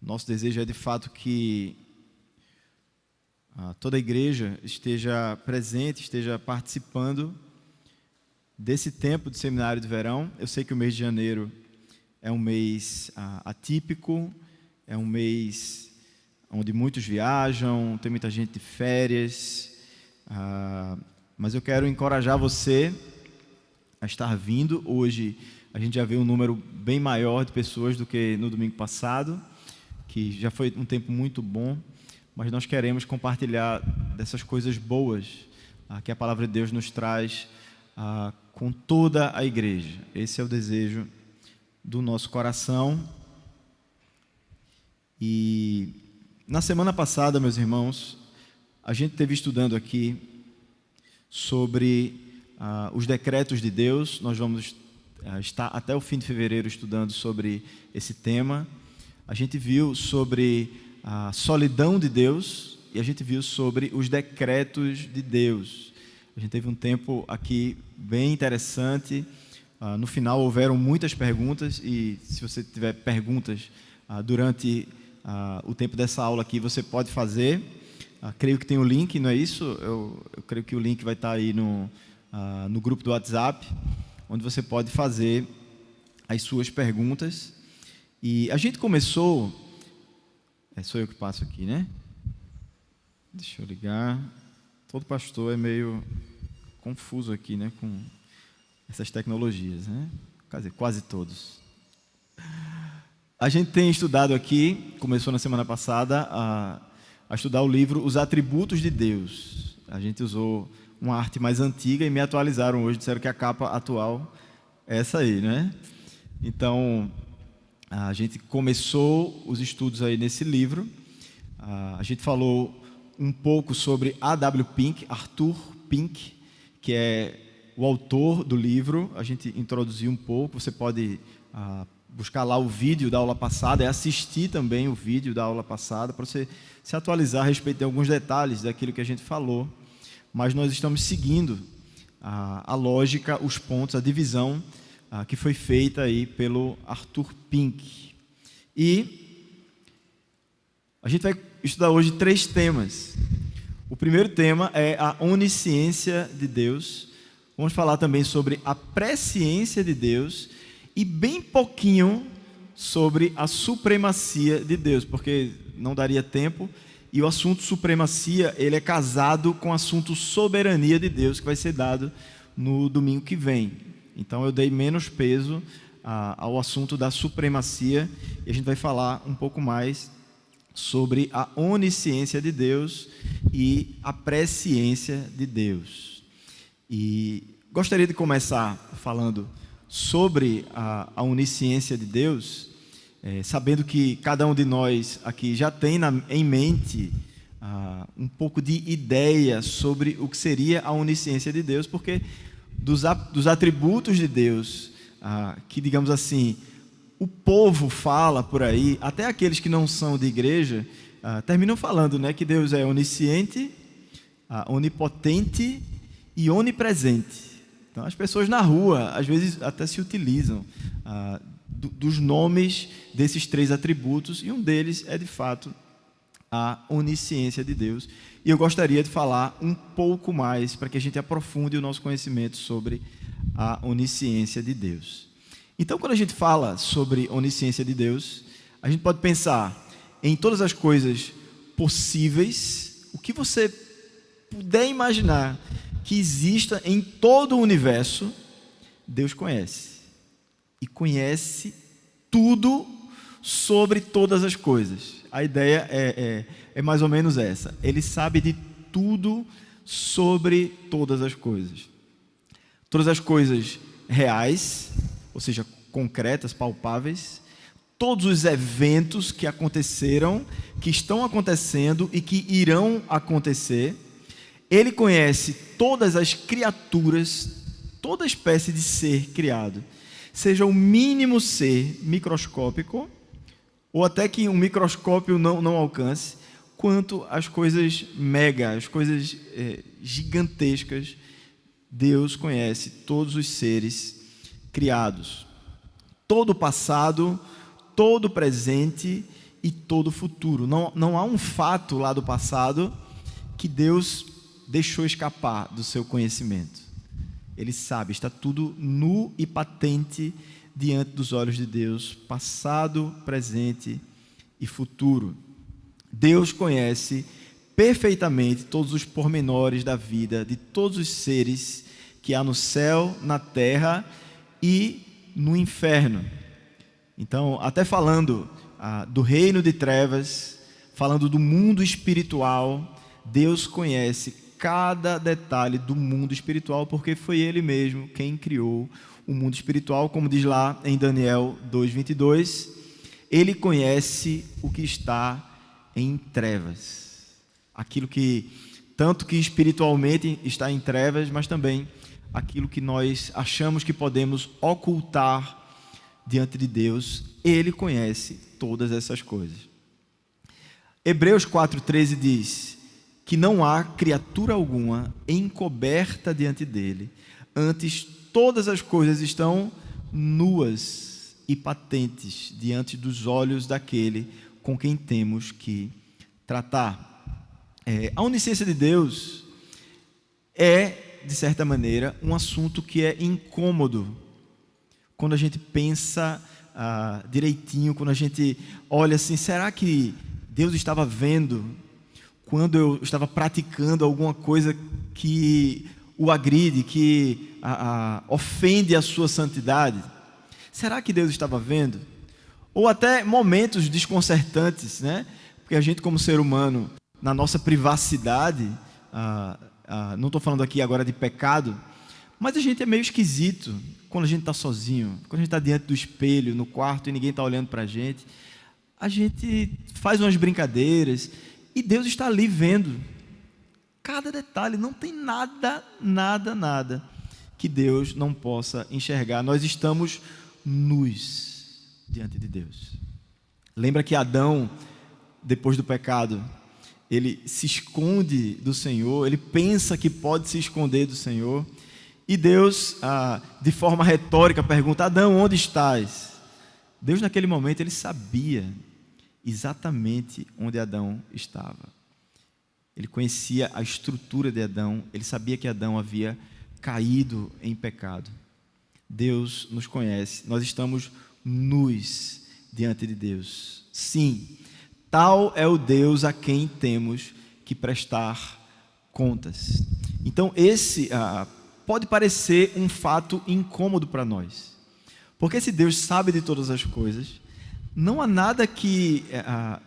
Nosso desejo é de fato que toda a igreja esteja presente, esteja participando desse tempo de seminário de verão. Eu sei que o mês de janeiro é um mês atípico, é um mês onde muitos viajam, tem muita gente de férias, mas eu quero encorajar você a estar vindo. Hoje a gente já vê um número bem maior de pessoas do que no domingo passado, que já foi um tempo muito bom, mas nós queremos compartilhar dessas coisas boas que a palavra de Deus nos traz com toda a igreja. Esse é o desejo do nosso coração. E na semana passada, meus irmãos, a gente esteve estudando aqui sobre os decretos de Deus. Nós vamos estar até o fim de fevereiro estudando sobre esse tema. A gente viu sobre a solidão de Deus e a gente viu sobre os decretos de Deus. A gente teve um tempo aqui bem interessante. No final houveram muitas perguntas e se você tiver perguntas durante o tempo dessa aula aqui, você pode fazer. Creio que tem o link, não é isso? Eu creio que o link vai estar aí no grupo do WhatsApp, onde você pode fazer as suas perguntas. E a gente começou... sou eu que passo aqui, né? Deixa eu ligar. Todo pastor é meio confuso aqui, né? Com essas tecnologias, né? Quer dizer, quase todos. A gente tem estudado aqui, começou na semana passada, a estudar o livro Os Atributos de Deus. A gente usou uma arte mais antiga e me atualizaram hoje, disseram que a capa atual é essa aí, né? Então, a gente começou os estudos aí nesse livro. A gente falou um pouco sobre A.W. Pink, Arthur Pink, que é o autor do livro. A gente introduziu um pouco. Você pode buscar lá o vídeo da aula passada e assistir também o vídeo da aula passada para você se atualizar a respeito de alguns detalhes daquilo que a gente falou. Mas nós estamos seguindo a lógica, os pontos, a divisão que foi feita aí pelo Arthur Pink. E a gente vai estudar hoje 3 temas. O primeiro tema é a onisciência de Deus. Vamos falar também sobre a presciência de Deus e bem pouquinho sobre a supremacia de Deus, porque não daria tempo. E o assunto supremacia, ele é casado com o assunto soberania de Deus, que vai ser dado no domingo que vem. Então eu dei menos peso ao assunto da supremacia e a gente vai falar um pouco mais sobre a onisciência de Deus e a presciência de Deus. E gostaria de começar falando sobre a onisciência de Deus, sabendo que cada um de nós aqui já tem em mente um pouco de ideia sobre o que seria a onisciência de Deus, porque dos atributos de Deus, que, digamos assim, o povo fala por aí, até aqueles que não são de igreja, terminam falando, né, que Deus é onisciente, onipotente e onipresente. Então, as pessoas na rua, às vezes, até se utilizam dos nomes desses 3 atributos, e um deles é, de fato, a onisciência de Deus. E eu gostaria de falar um pouco mais para que a gente aprofunde o nosso conhecimento sobre a onisciência de Deus. Então, quando a gente fala sobre onisciência de Deus, a gente pode pensar em todas as coisas possíveis, o que você puder imaginar que exista em todo o universo, Deus conhece. E conhece tudo sobre todas as coisas. A ideia é mais ou menos essa. Ele sabe de tudo sobre todas as coisas. Todas as coisas reais, ou seja, concretas, palpáveis. Todos os eventos que aconteceram, que estão acontecendo e que irão acontecer. Ele conhece todas as criaturas, toda espécie de ser criado. Seja o mínimo ser microscópico, ou até que um microscópio não alcance, quanto as coisas mega, as coisas gigantescas. Deus conhece todos os seres criados. Todo o passado, todo o presente e todo o futuro. Não há um fato lá do passado que Deus deixou escapar do seu conhecimento. Ele sabe, está tudo nu e patente diante dos olhos de Deus, passado, presente e futuro. Deus conhece perfeitamente todos os pormenores da vida de todos os seres que há no céu, na terra e no inferno. Então, até falando do reino de trevas, falando do mundo espiritual, Deus conhece cada detalhe do mundo espiritual, porque foi Ele mesmo quem criou o mundo espiritual, como diz lá em Daniel 2:22, Ele conhece o que está em trevas, aquilo que, tanto que espiritualmente está em trevas, mas também aquilo que nós achamos que podemos ocultar diante de Deus, Ele conhece todas essas coisas. Hebreus 4:13 diz que não há criatura alguma encoberta diante dele, antes todas as coisas estão nuas e patentes diante dos olhos daquele com quem temos que tratar. A onisciência de Deus é, de certa maneira, um assunto que é incômodo quando a gente pensa direitinho, quando a gente olha assim, será que Deus estava vendo quando eu estava praticando alguma coisa que o agride, que ofende a sua santidade? Será que Deus estava vendo? Ou até momentos desconcertantes, né? Porque a gente, como ser humano, na nossa privacidade, não estou falando aqui agora de pecado, mas a gente é meio esquisito quando a gente está sozinho, quando a gente está diante do espelho, no quarto, e ninguém está olhando para a gente faz umas brincadeiras, e Deus está ali vendo cada detalhe, não tem nada que Deus não possa enxergar. Nós estamos nus diante de Deus. Lembra que Adão, depois do pecado, ele se esconde do Senhor, ele pensa que pode se esconder do Senhor, e Deus, de forma retórica, pergunta: Adão, onde estás? Deus, naquele momento, ele sabia exatamente onde Adão estava. Ele conhecia a estrutura de Adão, ele sabia que Adão havia caído em pecado. Deus nos conhece, nós estamos nus diante de Deus. Sim, tal é o Deus a quem temos que prestar contas. Então, esse pode parecer um fato incômodo para nós, porque se Deus sabe de todas as coisas, não há nada que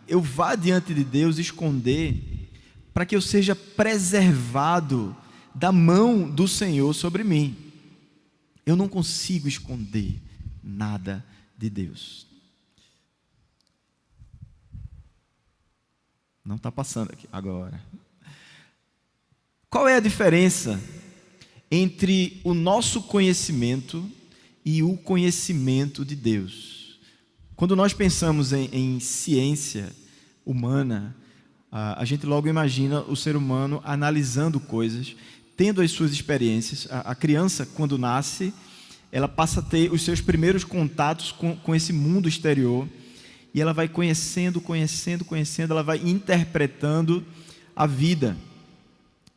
eu vá diante de Deus esconder para que eu seja preservado da mão do Senhor sobre mim. Eu não consigo esconder nada de Deus. Não está passando aqui agora. Qual é a diferença entre o nosso conhecimento e o conhecimento de Deus? Quando nós pensamos em ciência humana, a gente logo imagina o ser humano analisando coisas, tendo as suas experiências. A criança, quando nasce, ela passa a ter os seus primeiros contatos com esse mundo exterior, e ela vai conhecendo, ela vai interpretando a vida.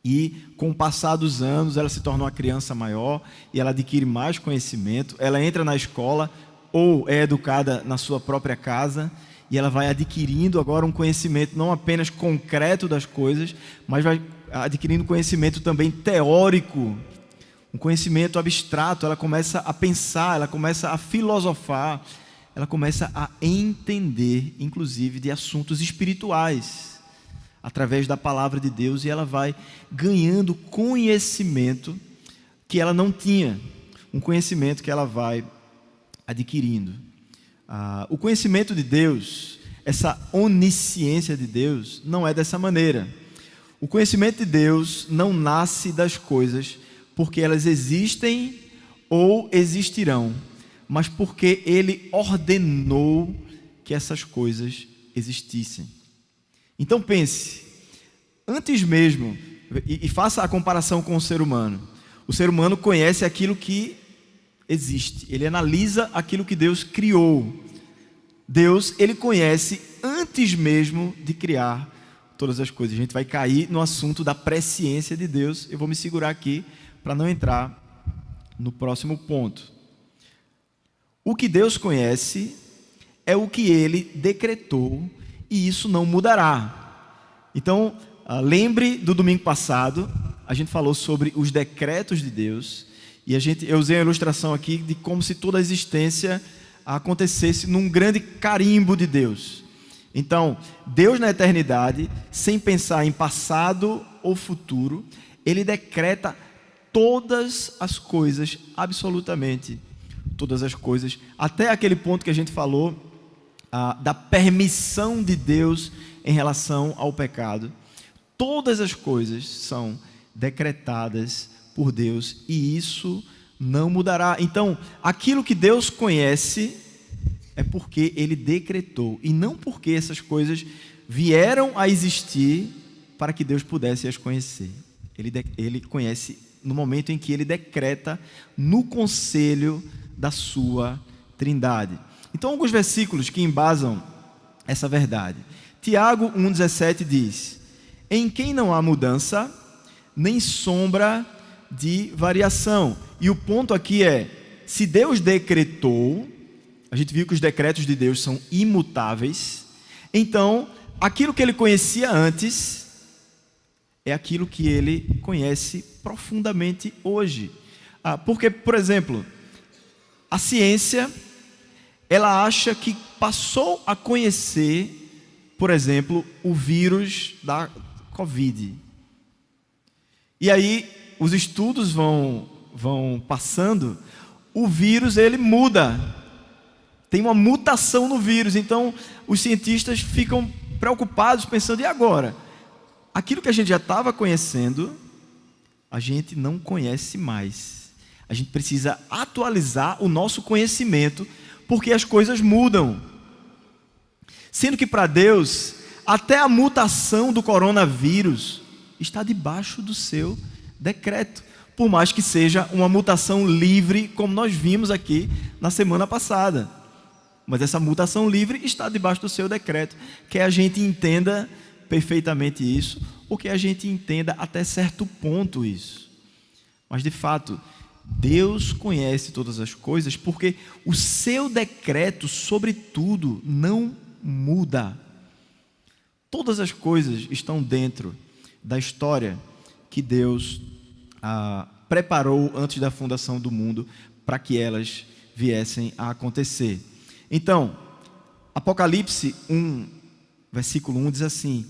E com o passar dos anos, ela se torna uma criança maior, e ela adquire mais conhecimento, ela entra na escola, ou é educada na sua própria casa, e ela vai adquirindo agora um conhecimento não apenas concreto das coisas, mas vai adquirindo conhecimento também teórico, um conhecimento abstrato. Ela começa a pensar, ela começa a filosofar, ela começa a entender, inclusive, de assuntos espirituais, através da palavra de Deus, e ela vai ganhando conhecimento que ela não tinha, um conhecimento que ela vai adquirindo. O conhecimento de Deus, essa onisciência de Deus, não é dessa maneira. O conhecimento de Deus não nasce das coisas porque elas existem ou existirão, mas porque Ele ordenou que essas coisas existissem. Então pense, antes mesmo, e faça a comparação com o ser humano. O ser humano conhece aquilo que existe, ele analisa aquilo que Deus criou. Deus, ele conhece antes mesmo de criar todas as coisas. A gente vai cair no assunto da presciência de Deus. Eu vou me segurar aqui para não entrar no próximo ponto. O que Deus conhece é o que Ele decretou, e isso não mudará. Então, lembre do domingo passado, a gente falou sobre os decretos de Deus, e eu usei a ilustração aqui de como se toda a existência acontecesse num grande carimbo de Deus. Então, Deus na eternidade, sem pensar em passado ou futuro, Ele decreta todas as coisas, absolutamente todas as coisas, até aquele ponto que a gente falou da permissão de Deus em relação ao pecado. Todas as coisas são decretadas por Deus e isso não mudará. Então, aquilo que Deus conhece é porque Ele decretou e não porque essas coisas vieram a existir para que Deus pudesse as conhecer. Ele conhece no momento em que Ele decreta no conselho da sua Trindade. Então, alguns versículos que embasam essa verdade. Tiago 1,17 diz: em quem não há mudança, nem sombra de variação. E o ponto aqui é, se Deus decretou, a gente viu que os decretos de Deus são imutáveis, então, aquilo que Ele conhecia antes, é aquilo que Ele conhece profundamente hoje. Porque, por exemplo, a ciência, ela acha que passou a conhecer, por exemplo, o vírus da Covid. E aí, os estudos vão passando, o vírus, ele muda. Tem uma mutação no vírus, então os cientistas ficam preocupados, pensando, e agora? Aquilo que a gente já estava conhecendo, a gente não conhece mais. A gente precisa atualizar o nosso conhecimento, porque as coisas mudam. Sendo que para Deus, até a mutação do coronavírus está debaixo do seu decreto. Por mais que seja uma mutação livre, como nós vimos aqui na semana passada. Mas essa mutação livre está debaixo do seu decreto. Que a gente entenda perfeitamente isso, ou que a gente entenda até certo ponto isso. Mas de fato, Deus conhece todas as coisas, porque o seu decreto sobre tudo não muda. Todas as coisas estão dentro da história que Deus preparou antes da fundação do mundo para que elas viessem a acontecer. Então, Apocalipse 1, versículo 1 diz assim: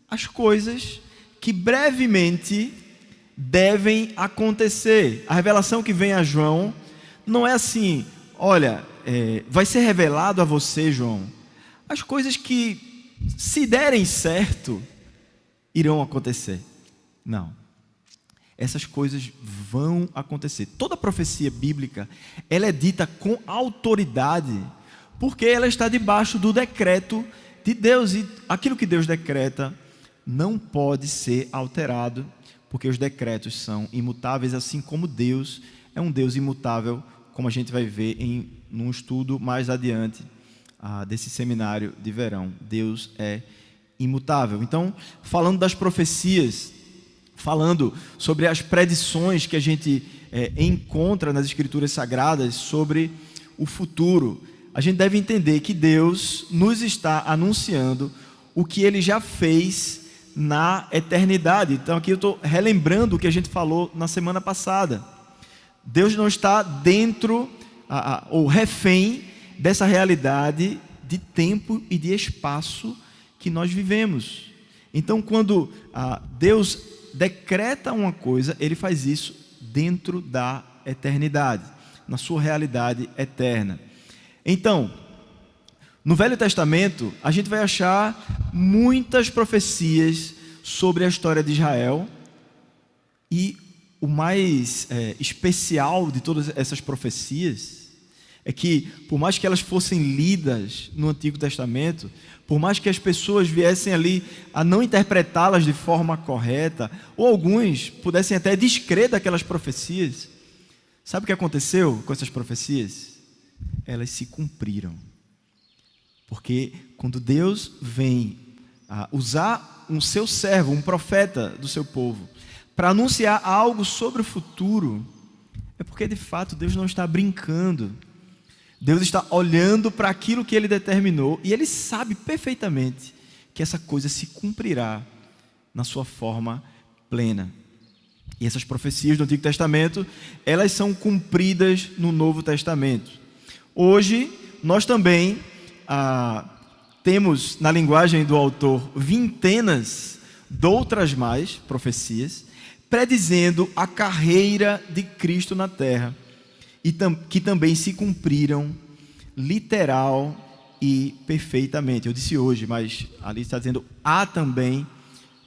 as coisas que brevemente devem acontecer. A revelação que vem a João não é assim, olha, vai ser revelado a você, João, as coisas que, se derem certo, irão acontecer. Não. Essas coisas vão acontecer. Toda profecia bíblica, ela é dita com autoridade, porque ela está debaixo do decreto de Deus. E aquilo que Deus decreta não pode ser alterado, porque os decretos são imutáveis, assim como Deus é um Deus imutável, como a gente vai ver num estudo mais adiante desse seminário de verão. Deus é imutável. Então, falando das profecias, falando sobre as predições que a gente encontra nas Escrituras Sagradas sobre o futuro, a gente deve entender que Deus nos está anunciando o que Ele já fez na eternidade. Então aqui eu estou relembrando o que a gente falou na semana passada. Deus não está dentro ou refém dessa realidade de tempo e de espaço que nós vivemos. Então quando Deus decreta uma coisa, Ele faz isso dentro da eternidade, na sua realidade eterna. Então, no Velho Testamento, a gente vai achar muitas profecias sobre a história de Israel, e o mais especial de todas essas profecias é que, por mais que elas fossem lidas no Antigo Testamento, por mais que as pessoas viessem ali a não interpretá-las de forma correta, ou alguns pudessem até descrer daquelas profecias, sabe o que aconteceu com essas profecias? Elas se cumpriram. Porque quando Deus vem usar um seu servo, um profeta do seu povo, para anunciar algo sobre o futuro, é porque de fato Deus não está brincando. Deus está olhando para aquilo que Ele determinou e Ele sabe perfeitamente que essa coisa se cumprirá na sua forma plena. E essas profecias do Antigo Testamento, elas são cumpridas no Novo Testamento. Hoje, nós também temos, na linguagem do autor, vintenas de outras mais profecias, predizendo a carreira de Cristo na terra, e que também se cumpriram literal e perfeitamente. Eu disse hoje, mas ali está dizendo, há também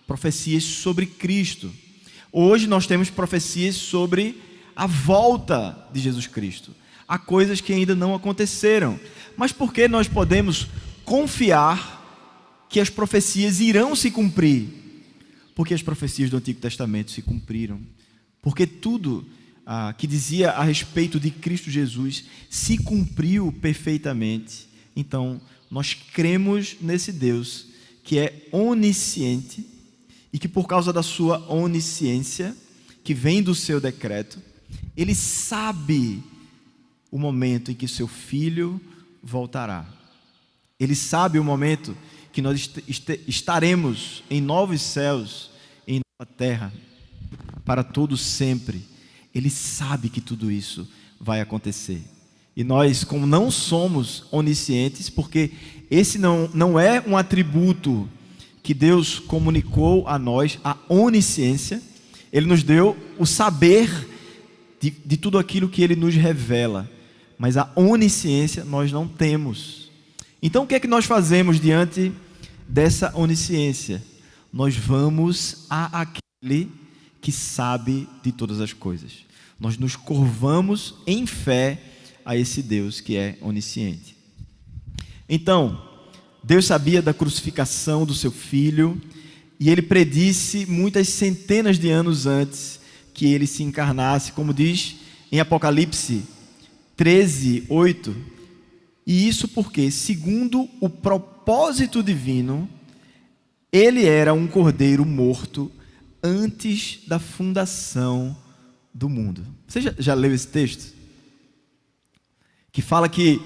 profecias sobre Cristo. Hoje nós temos profecias sobre a volta de Jesus Cristo. Há coisas que ainda não aconteceram, mas por que nós podemos confiar que as profecias irão se cumprir? Porque as profecias do Antigo Testamento se cumpriram. Porque tudo que dizia a respeito de Cristo Jesus se cumpriu perfeitamente. Então, nós cremos nesse Deus que é onisciente e que por causa da sua onisciência, que vem do seu decreto, Ele sabe o momento em que seu Filho voltará. Ele sabe o momento que nós estaremos em novos céus, em nova terra, para todo sempre. Ele sabe que tudo isso vai acontecer. E nós, como não somos oniscientes, porque esse não é um atributo que Deus comunicou a nós, a onisciência, Ele nos deu o saber de tudo aquilo que Ele nos revela, mas a onisciência nós não temos. Então o que é que nós fazemos diante dessa onisciência? Nós vamos àquele que sabe de todas as coisas. Nós nos curvamos em fé a esse Deus que é onisciente. Então, Deus sabia da crucificação do seu Filho e Ele predisse muitas centenas de anos antes que Ele se encarnasse, como diz em Apocalipse 13:8. E isso porque, segundo o propósito divino, Ele era um cordeiro morto antes da fundação do mundo. Você já leu esse texto? Que fala que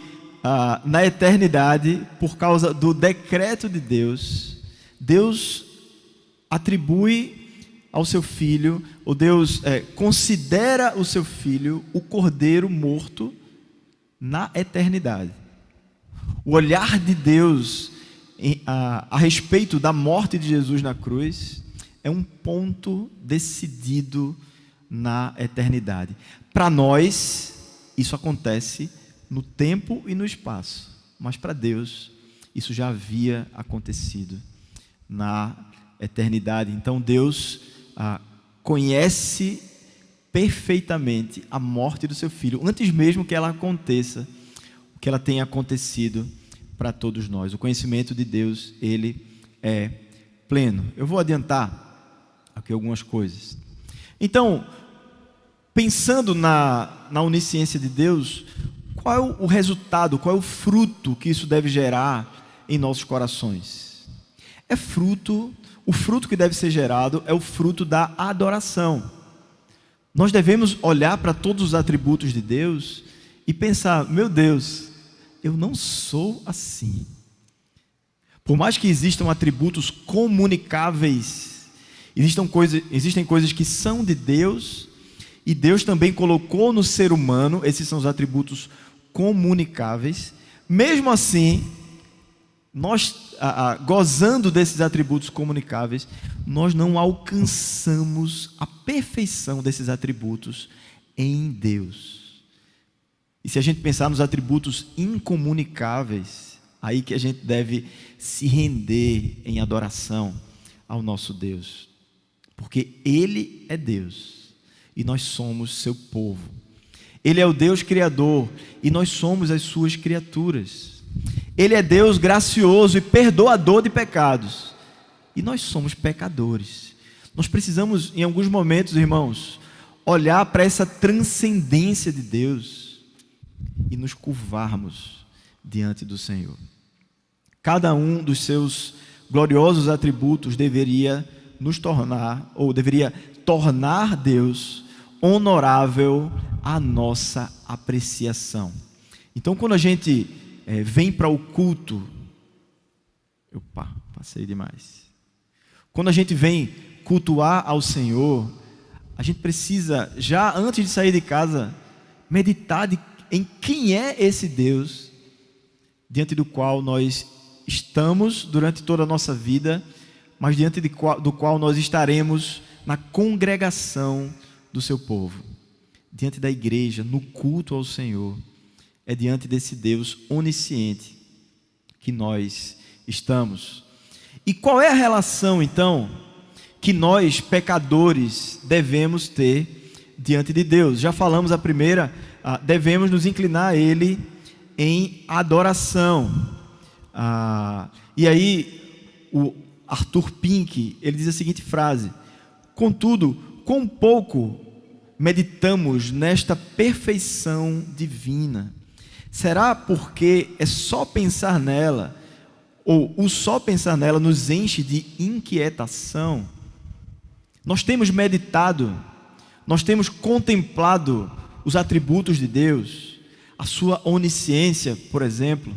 na eternidade, por causa do decreto de Deus, Deus atribui ao seu Filho, ou Deus considera o seu Filho o cordeiro morto na eternidade. O olhar de Deus a respeito da morte de Jesus na cruz é um ponto decidido na eternidade. Para nós, isso acontece no tempo e no espaço, mas para Deus, isso já havia acontecido na eternidade. Então Deus conhece perfeitamente a morte do seu Filho, antes mesmo que ela aconteça, que ela tenha acontecido para todos nós. O conhecimento de Deus, ele é pleno. Eu vou adiantar aqui algumas coisas. Então, pensando na onisciência de Deus, qual é o resultado, qual é o fruto que isso deve gerar em nossos corações? O fruto que deve ser gerado é o fruto da adoração. Nós devemos olhar para todos os atributos de Deus e pensar, meu Deus, eu não sou assim. Por mais que existam atributos comunicáveis, existem coisas que são de Deus, e Deus também colocou no ser humano, esses são os atributos comunicáveis. Mesmo assim, nós, gozando desses atributos comunicáveis, nós não alcançamos a perfeição desses atributos em Deus. E se a gente pensar nos atributos incomunicáveis, aí que a gente deve se render em adoração ao nosso Deus, porque Ele é Deus e nós somos seu povo. Ele é o Deus criador e nós somos as suas criaturas. Ele é Deus gracioso e perdoador de pecados e nós somos pecadores. Nós precisamos, em alguns momentos, irmãos, olhar para essa transcendência de Deus e nos curvarmos diante do Senhor. cada um dos seus gloriosos atributos deveria nos tornar, ou deveria tornar Deus honorável à nossa apreciação. Então, quando a gente vem para o culto, passei demais. Quando a gente vem cultuar ao Senhor, a gente precisa, já antes de sair de casa, meditar em quem é esse Deus diante do qual nós estamos durante toda a nossa vida, mas diante do qual nós estaremos na congregação do seu povo, diante da igreja, no culto ao Senhor. É diante desse Deus onisciente que nós estamos. E qual é a relação, então, que nós, pecadores, devemos ter diante de Deus? Já falamos a primeira, devemos nos inclinar a Ele em adoração. E aí, o Arthur Pink, ele diz a seguinte frase: contudo, quão pouco meditamos nesta perfeição divina. Será porque é só pensar nela, ou o só pensar nela nos enche de inquietação? Nós temos meditado, nós temos contemplado os atributos de Deus, a sua onisciência, por exemplo.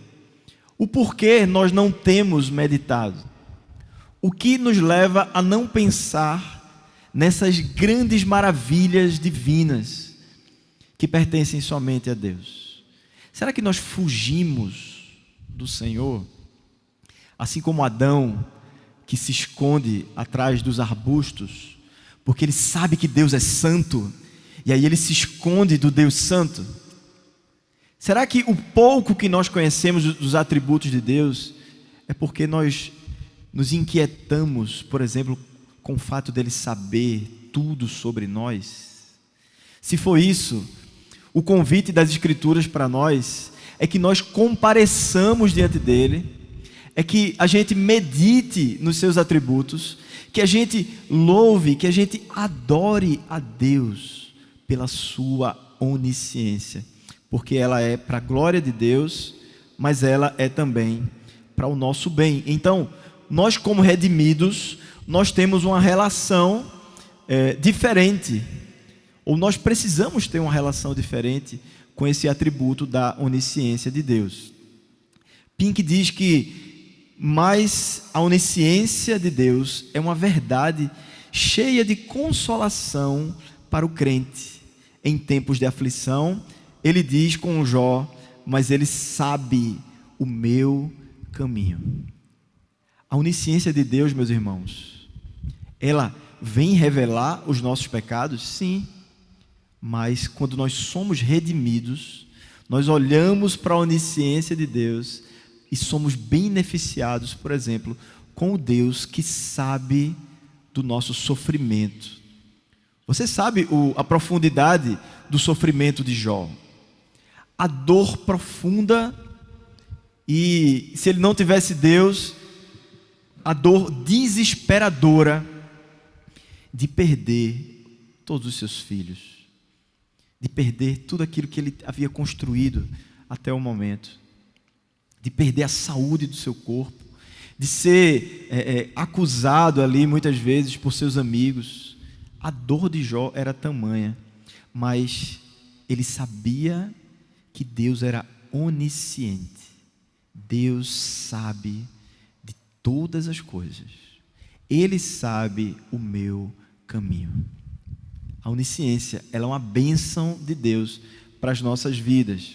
O porquê nós não temos meditado? O que nos leva a não pensar nessas grandes maravilhas divinas que pertencem somente a Deus? Será que nós fugimos do Senhor? Assim como Adão, que se esconde atrás dos arbustos, porque ele sabe que Deus é santo, e aí ele se esconde do Deus santo. Será que o pouco que nós conhecemos dos atributos de Deus é porque nós nos inquietamos, por exemplo, com o fato dele saber tudo sobre nós? Se for isso, o convite das Escrituras para nós é que nós compareçamos diante dele, é que a gente medite nos seus atributos, que a gente louve, que a gente adore a Deus pela sua onisciência, porque ela é para a glória de Deus, mas ela é também para o nosso bem. Então, nós como redimidos, nós temos uma relação diferente, ou nós precisamos ter uma relação diferente com esse atributo da onisciência de Deus. Pink diz que, mas a onisciência de Deus é uma verdade cheia de consolação para o crente. Em tempos de aflição, ele diz com Jó: mas ele sabe o meu caminho. A onisciência de Deus, meus irmãos, ela vem revelar os nossos pecados? Sim. Mas quando nós somos redimidos, nós olhamos para a onisciência de Deus e somos beneficiados, por exemplo, com o Deus que sabe do nosso sofrimento. Você sabe a profundidade do sofrimento de Jó? A dor profunda, e se ele não tivesse Deus, a dor desesperadora de perder todos os seus filhos, de perder tudo aquilo que ele havia construído até o momento, de perder a saúde do seu corpo, de ser acusado ali muitas vezes por seus amigos. A dor de Jó era tamanha, mas ele sabia que Deus era onisciente. Deus sabe de todas as coisas. Ele sabe o meu caminho. A onisciência, ela é uma bênção de Deus para as nossas vidas.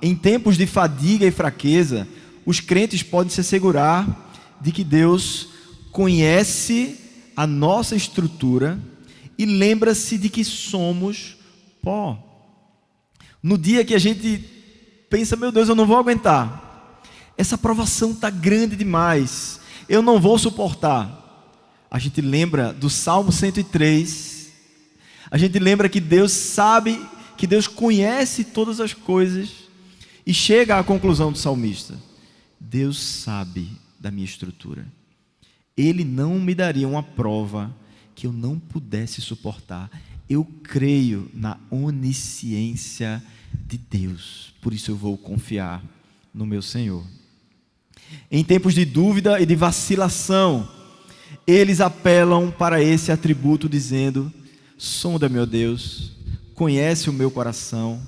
Em tempos de fadiga e fraqueza, os crentes podem se assegurar de que Deus conhece a nossa estrutura e lembra-se de que somos pó. No dia que a gente pensa: meu Deus, eu não vou aguentar, essa provação está grande demais, eu não vou suportar, a gente lembra do Salmo 103, a gente lembra que Deus sabe, que Deus conhece todas as coisas, e chega à conclusão do salmista: Deus sabe da minha estrutura, Ele não me daria uma prova que eu não pudesse suportar. Eu creio na onisciência de Deus, por isso eu vou confiar no meu Senhor. Em tempos de dúvida e de vacilação, eles apelam para esse atributo dizendo: sonda, meu Deus, conhece o meu coração,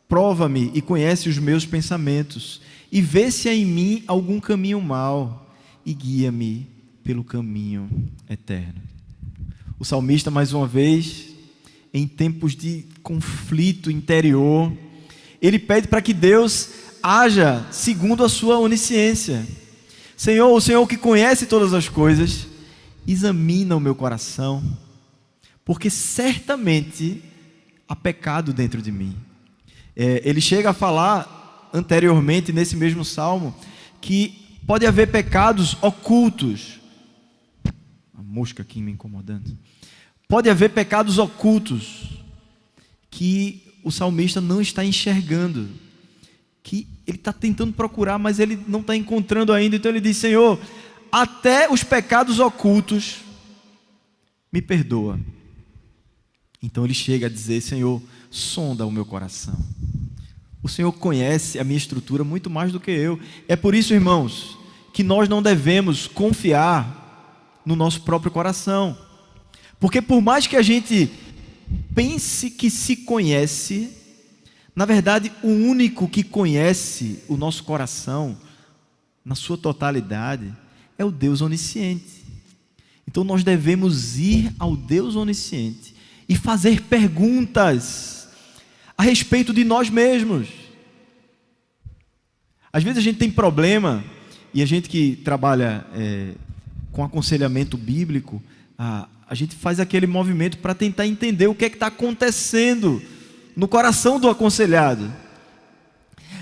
prova-me e conhece os meus pensamentos, e vê se há em mim algum caminho mau, e guia-me pelo caminho eterno. O salmista, mais uma vez, em tempos de conflito interior, ele pede para que Deus haja segundo a sua onisciência. Senhor, o Senhor que conhece todas as coisas, examina o meu coração, porque certamente há pecado dentro de mim. Ele chega a falar anteriormente nesse mesmo salmo que pode haver pecados ocultos. A mosca aqui me incomodando. Pode haver pecados ocultos que o salmista não está enxergando, que ele está tentando procurar, mas ele não está encontrando ainda. Então ele diz: Senhor, até os pecados ocultos me perdoa. Então ele chega a dizer: Senhor, sonda o meu coração. O Senhor conhece a minha estrutura muito mais do que eu. É por isso, irmãos, que nós não devemos confiar no nosso próprio coração. Porque por mais que a gente pense que se conhece, na verdade, o único que conhece o nosso coração, na sua totalidade, é o Deus onisciente. Então nós devemos ir ao Deus onisciente e fazer perguntas a respeito de nós mesmos. Às vezes a gente tem problema, e a gente que trabalha com aconselhamento bíblico, a gente faz aquele movimento para tentar entender o que é que está acontecendo no coração do aconselhado.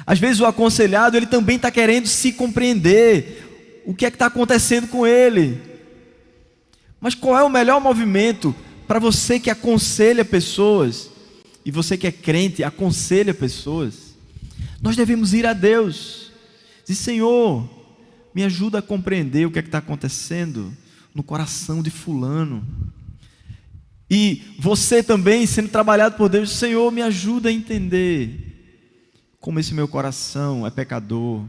Às vezes o aconselhado, ele também está querendo se compreender o que é que está acontecendo com ele. Mas qual é o melhor movimento para você que aconselha pessoas, e você que é crente, aconselha pessoas? Nós devemos ir a Deus, dizer: Senhor, me ajuda a compreender o que é que está acontecendo no coração de fulano. E você também, sendo trabalhado por Deus: Senhor, me ajuda a entender como esse meu coração é pecador,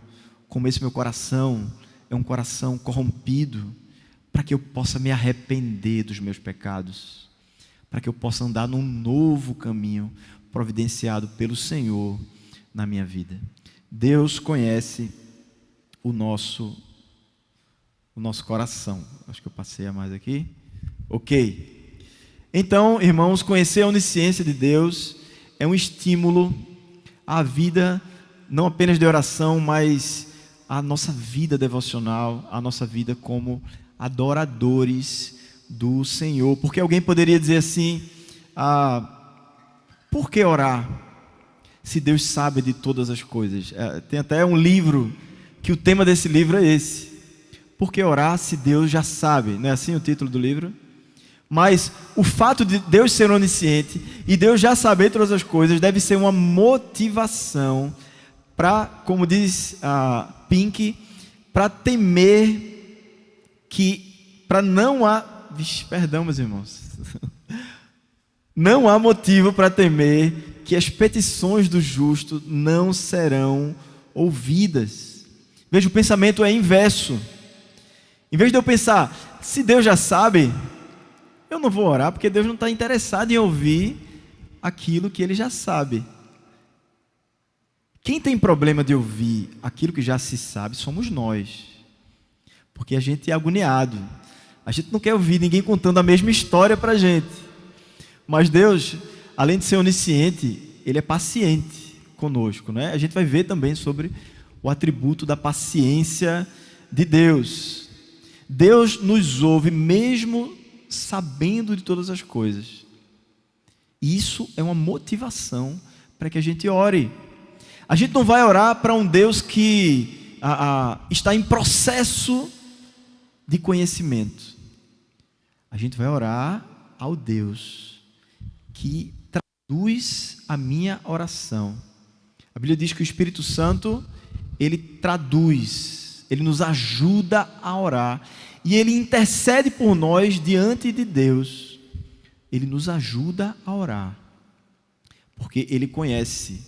como esse meu coração é um coração corrompido, para que eu possa me arrepender dos meus pecados, para que eu possa andar num novo caminho providenciado pelo Senhor na minha vida. Deus conhece o nosso coração. Acho que eu passei a mais aqui. Ok. Então, irmãos, conhecer a onisciência de Deus é um estímulo à vida, não apenas de oração, mas à nossa vida devocional, à nossa vida como adoradores do Senhor. Porque alguém poderia dizer assim: por que orar se Deus sabe de todas as coisas? Tem até um livro que o tema desse livro é esse: por que orar se Deus já sabe? Não é assim o título do livro? Mas o fato de Deus ser onisciente e Deus já saber todas as coisas deve ser uma motivação para, como diz Pink, para temer para não há... Perdão, meus irmãos. Não há motivo para temer que as petições do justo não serão ouvidas. Veja, o pensamento é inverso. Em vez de eu pensar: se Deus já sabe, eu não vou orar, porque Deus não está interessado em ouvir aquilo que Ele já sabe. Quem tem problema de ouvir aquilo que já se sabe somos nós, porque a gente é agoniado. A gente não quer ouvir ninguém contando a mesma história para a gente. Mas Deus, além de ser onisciente, Ele é paciente conosco, né? A gente vai ver também sobre o atributo da paciência de Deus. Deus nos ouve mesmo sabendo de todas as coisas. E isso é uma motivação para que a gente ore. A gente não vai orar para um Deus que está em processo de conhecimento. A gente vai orar ao Deus que traduz a minha oração. A Bíblia diz que o Espírito Santo, ele traduz, ele nos ajuda a orar, e ele intercede por nós diante de Deus. Ele nos ajuda a orar, porque ele conhece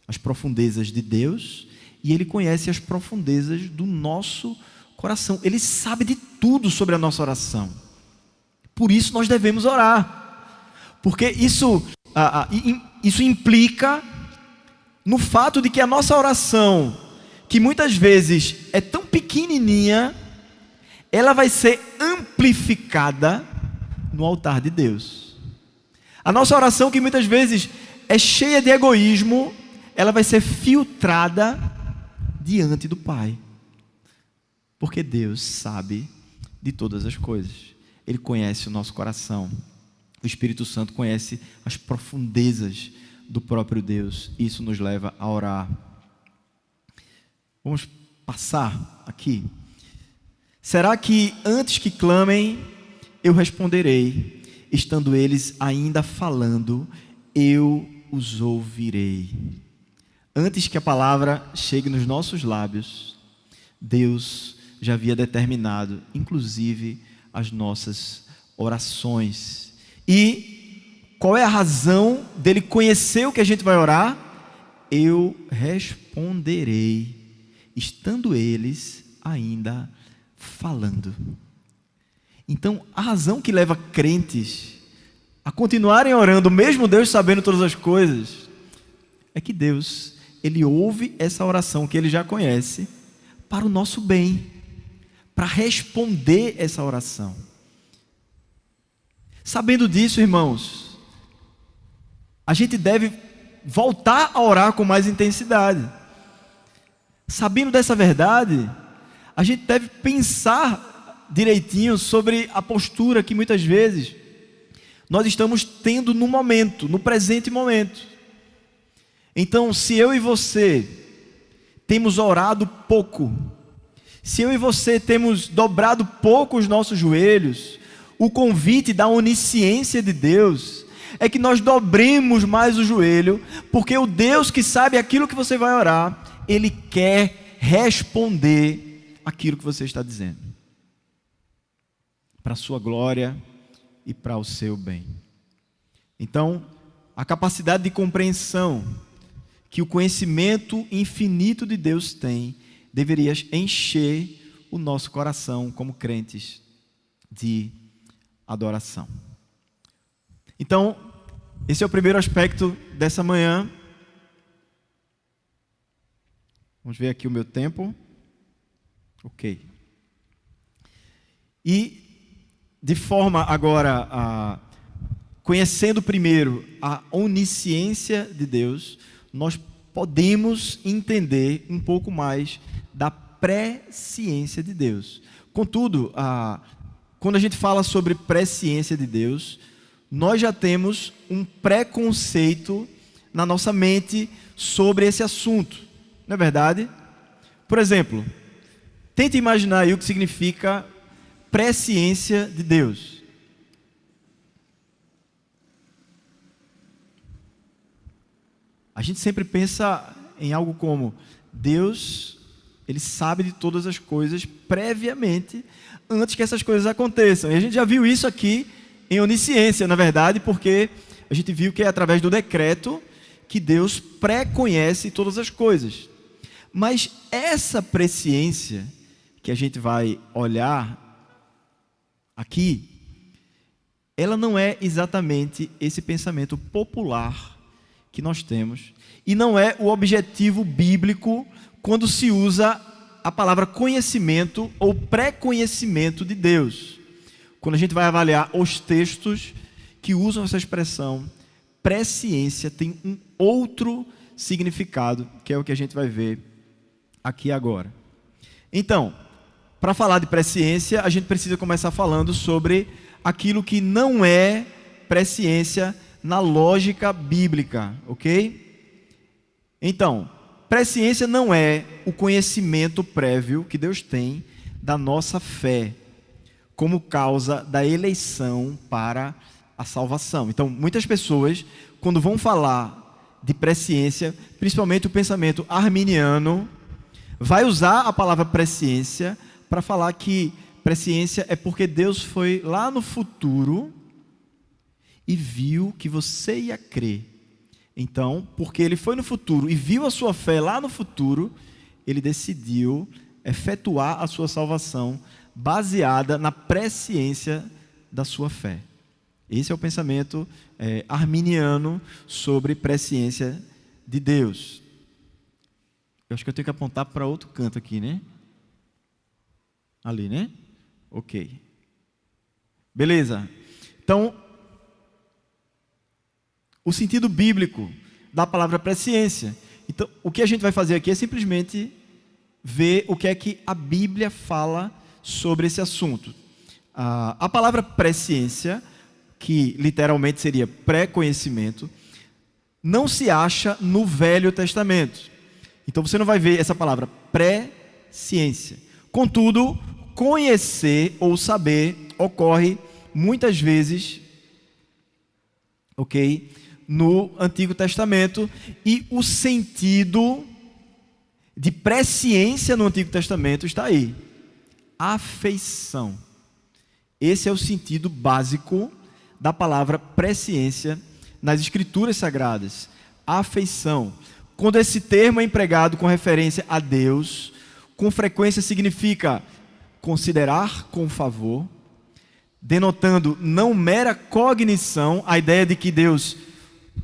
as profundezas de Deus, e Ele conhece as profundezas do nosso coração. Ele sabe de tudo sobre a nossa oração. Por isso nós devemos orar, porque isso implica no fato de que a nossa oração, que muitas vezes é tão pequenininha, ela vai ser amplificada no altar de Deus. A nossa oração, que muitas vezes é cheia de egoísmo, ela vai ser filtrada diante do Pai. Porque Deus sabe de todas as coisas. Ele conhece o nosso coração. O Espírito Santo conhece as profundezas do próprio Deus. Isso nos leva a orar. Vamos passar aqui. Será que antes que clamem, eu responderei, estando eles ainda falando, eu os ouvirei. Antes que a palavra chegue nos nossos lábios, Deus já havia determinado, inclusive, as nossas orações. E qual é a razão dele conhecer o que a gente vai orar? Eu responderei, estando eles ainda falando. Então, a razão que leva crentes a continuarem orando, mesmo Deus sabendo todas as coisas, é que Deus, Ele ouve essa oração que Ele já conhece, para o nosso bem, para responder essa oração. Sabendo disso, irmãos, a gente deve voltar a orar com mais intensidade. Sabendo dessa verdade, a gente deve pensar direitinho sobre a postura que muitas vezes nós estamos tendo no momento, no presente momento. Então, se eu e você temos orado pouco, se eu e você temos dobrado pouco os nossos joelhos, o convite da onisciência de Deus é que nós dobremos mais o joelho, porque o Deus que sabe aquilo que você vai orar, Ele quer responder aquilo que você está dizendo, para a sua glória e para o seu bem. Então, a capacidade de compreensão que o conhecimento infinito de Deus tem, deveria encher o nosso coração como crentes de adoração. Então, esse é o primeiro aspecto dessa manhã. Vamos ver aqui o meu tempo. Ok. E de forma agora, conhecendo primeiro a onisciência de Deus, nós podemos entender um pouco mais da presciência de Deus. Contudo, quando a gente fala sobre presciência de Deus, nós já temos um preconceito na nossa mente sobre esse assunto, não é verdade? Por exemplo, tente imaginar aí o que significa presciência de Deus. A gente sempre pensa em algo como Deus, Ele sabe de todas as coisas previamente, antes que essas coisas aconteçam. E a gente já viu isso aqui em onisciência, na verdade, porque a gente viu que é através do decreto que Deus pré-conhece todas as coisas. Mas essa presciência que a gente vai olhar aqui, ela não é exatamente esse pensamento popular que nós temos, e não é o objetivo bíblico quando se usa a palavra conhecimento ou pré-conhecimento de Deus. Quando a gente vai avaliar os textos que usam essa expressão, presciência tem um outro significado, que é o que a gente vai ver aqui agora. Então, para falar de presciência, a gente precisa começar falando sobre aquilo que não é presciência na lógica bíblica, ok? Então, presciência não é o conhecimento prévio que Deus tem da nossa fé, como causa da eleição para a salvação. Então, muitas pessoas, quando vão falar de presciência, principalmente o pensamento arminiano, vai usar a palavra presciência para falar que presciência é porque Deus foi lá no futuro e viu que você ia crer. Então, porque Ele foi no futuro e viu a sua fé lá no futuro, ele decidiu efetuar a sua salvação baseada na presciência da sua fé. Esse é o pensamento arminiano sobre presciência de Deus. Eu acho que eu tenho que apontar para outro canto aqui, né? Ali, né? Ok. Beleza. Então, o sentido bíblico da palavra presciência. Então, o que a gente vai fazer aqui é simplesmente ver o que é que a Bíblia fala sobre esse assunto. A palavra presciência, que literalmente seria pré-conhecimento, não se acha no Velho Testamento. Então você não vai ver essa palavra pré-ciência. Contudo, conhecer ou saber ocorre muitas vezes, ok, no Antigo Testamento, e o sentido de presciência no Antigo Testamento está aí. Afeição. Esse é o sentido básico da palavra presciência nas Escrituras Sagradas. Afeição. Quando esse termo é empregado com referência a Deus, com frequência significa considerar com favor, denotando não mera cognição, a ideia de que Deus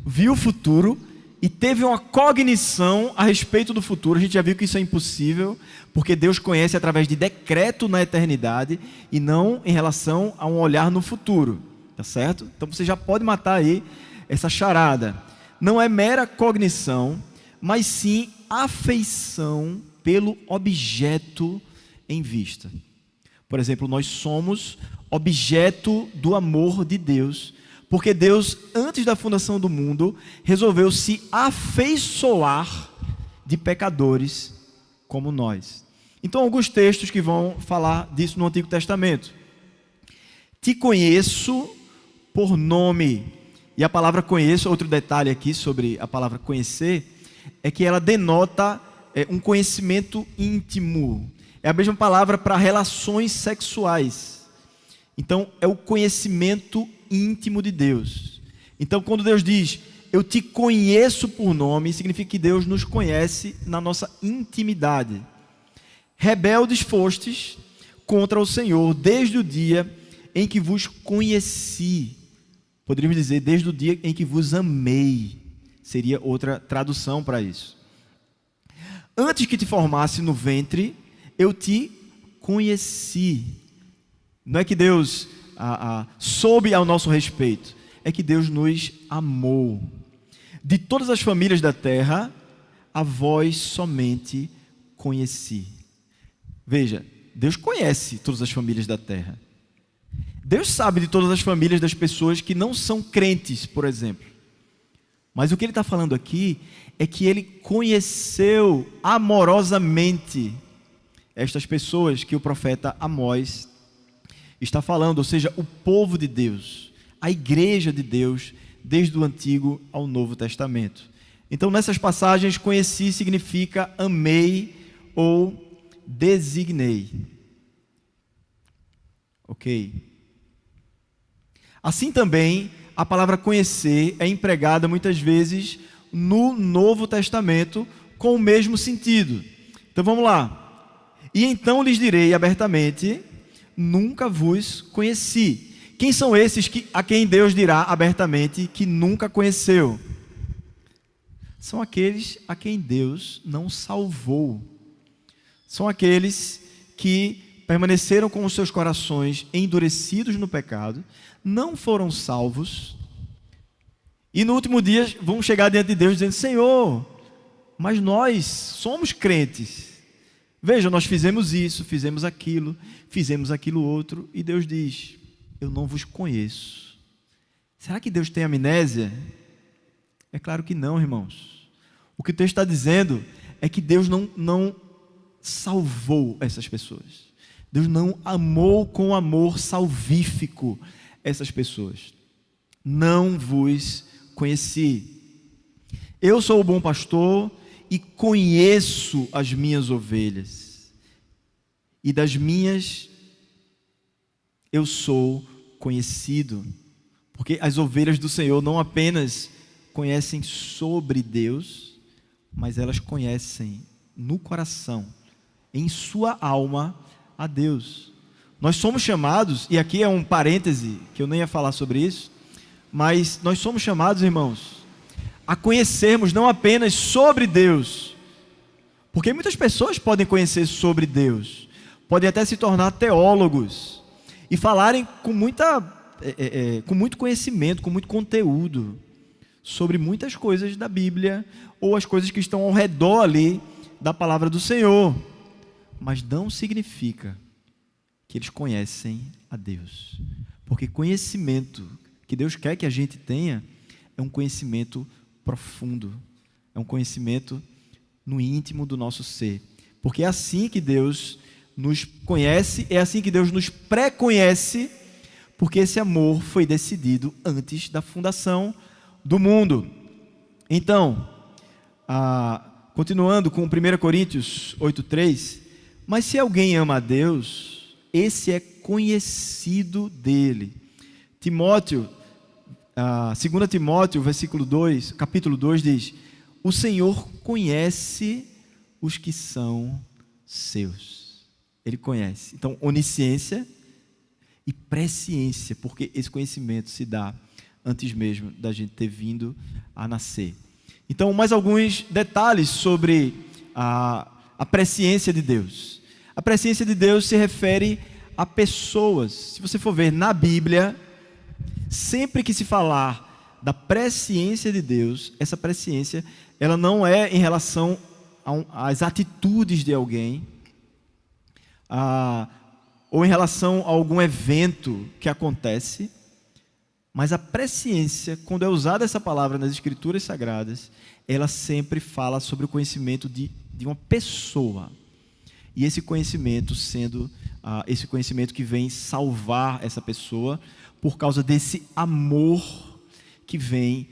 viu o futuro e teve uma cognição a respeito do futuro. A gente já viu que isso é impossível, porque Deus conhece através de decreto na eternidade e não em relação a um olhar no futuro, tá certo? Então você já pode matar aí essa charada. Não é mera cognição, mas sim afeição pelo objeto em vista. Por exemplo, nós somos objeto do amor de Deus, porque Deus, antes da fundação do mundo, resolveu se afeiçoar de pecadores como nós. Então, alguns textos que vão falar disso no Antigo Testamento. Te conheço por nome. E a palavra conheço, outro detalhe aqui sobre a palavra conhecer, é que ela denota um conhecimento íntimo. É a mesma palavra para relações sexuais. Então, é o conhecimento íntimo de Deus. Então, quando Deus diz, eu te conheço por nome, significa que Deus nos conhece na nossa intimidade. Rebeldes fostes contra o Senhor desde o dia em que vos conheci. Poderíamos dizer, desde o dia em que vos amei. Seria outra tradução para isso. Antes que te formasse no ventre, eu te conheci. Não é que Deus soube ao nosso respeito, é que Deus nos amou. De todas as famílias da terra, a vós somente conheci. Veja, Deus conhece todas as famílias da terra. Deus sabe de todas as famílias das pessoas que não são crentes, por exemplo. Mas o que ele está falando aqui é que ele conheceu amorosamente estas pessoas que o profeta Amós está falando, ou seja, o povo de Deus, a igreja de Deus, desde o Antigo ao Novo Testamento. Então, nessas passagens, conheci significa amei ou designei. Ok? Assim também, a palavra conhecer é empregada muitas vezes no Novo Testamento com o mesmo sentido. Então vamos lá. E então lhes direi abertamente, nunca vos conheci. Quem são esses a quem Deus dirá abertamente que nunca conheceu? São aqueles a quem Deus não salvou. São aqueles que permaneceram com os seus corações endurecidos no pecado, não foram salvos, e no último dia vão chegar diante de Deus dizendo, Senhor, mas nós somos crentes. Veja, nós fizemos isso, fizemos aquilo outro, e Deus diz, eu não vos conheço. Será que Deus tem amnésia? É claro que não, irmãos. O que o texto está dizendo é que Deus não salvou essas pessoas. Deus não amou com amor salvífico essas pessoas. Não vos conheci. Eu sou o bom pastor e conheço as minhas ovelhas. E das minhas eu sou conhecido. Porque as ovelhas do Senhor não apenas conhecem sobre Deus, mas elas conhecem no coração, em sua alma, a Deus. Nós somos chamados, e aqui é um parêntese, que eu nem ia falar sobre isso, mas nós somos chamados, irmãos, a conhecermos não apenas sobre Deus, porque muitas pessoas podem conhecer sobre Deus, podem até se tornar teólogos, e falarem com muito conhecimento, com muito conteúdo, sobre muitas coisas da Bíblia, ou as coisas que estão ao redor ali da palavra do Senhor, mas não significa que eles conhecem a Deus, porque conhecimento que Deus quer que a gente tenha é um conhecimento profundo, é um conhecimento no íntimo do nosso ser, porque é assim que Deus nos conhece, é assim que Deus nos pré-conhece, porque esse amor foi decidido antes da fundação do mundo. Então, continuando com 1 Coríntios 8,3, mas se alguém ama a Deus, esse é conhecido dele. Timóteo, 2 Timóteo, capítulo 2 diz: o Senhor conhece os que são seus. Ele conhece. Então, onisciência e presciência, porque esse conhecimento se dá antes mesmo da gente ter vindo a nascer. Então, mais alguns detalhes sobre a presciência de Deus. A presciência de Deus se refere a pessoas. Se você for ver na Bíblia, sempre que se falar da presciência de Deus, essa presciência, ela não é em relação às atitudes de alguém, ou em relação a algum evento que acontece, mas a presciência, quando é usada essa palavra nas Escrituras Sagradas, ela sempre fala sobre o conhecimento de uma pessoa. E esse conhecimento sendo esse conhecimento que vem salvar essa pessoa por causa desse amor que vem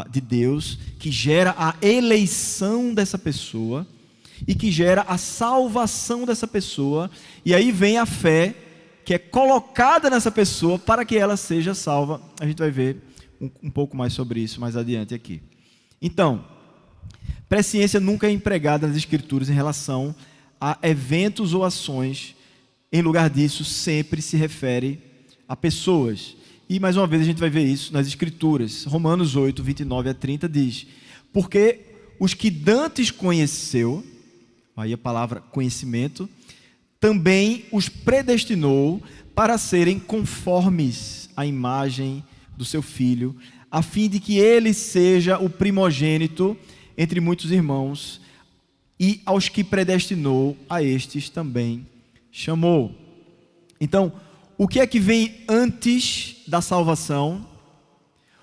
de Deus, que gera a eleição dessa pessoa e que gera a salvação dessa pessoa. E aí vem a fé que é colocada nessa pessoa para que ela seja salva. A gente vai ver um pouco mais sobre isso mais adiante aqui. Então, presciência nunca é empregada nas Escrituras em relação a eventos ou ações. Em lugar disso, sempre se refere a pessoas. E mais uma vez a gente vai ver isso nas Escrituras. Romanos 8, 29 a 30 diz: porque os que dantes conheceu, aí a palavra conhecimento, também os predestinou para serem conformes à imagem do seu Filho, a fim de que ele seja o primogênito entre muitos irmãos, e aos que predestinou, a estes também chamou. Então, o que é que vem antes da salvação?